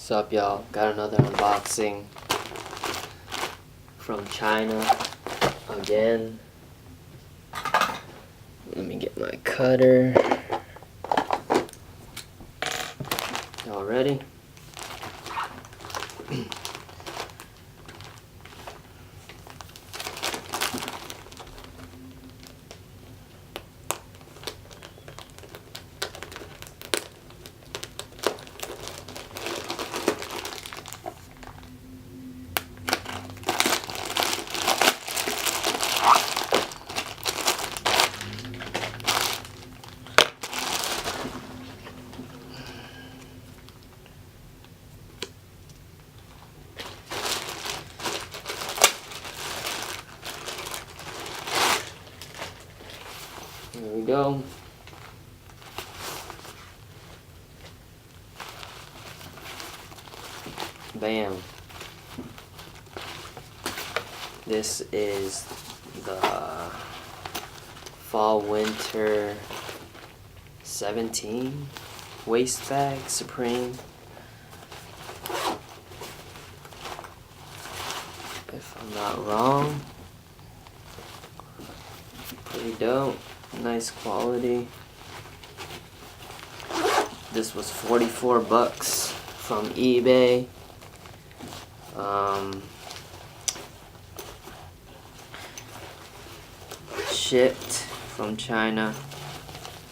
What's up, y'all? Got another unboxing from China again. Let me get my cutter. Y'all ready? Here we go. Bam. This is the Fall/Winter 17 Waist Bag Supreme. If I'm not wrong. Pretty dope. Nice quality. This was 44 bucks from eBay. Shipped from China.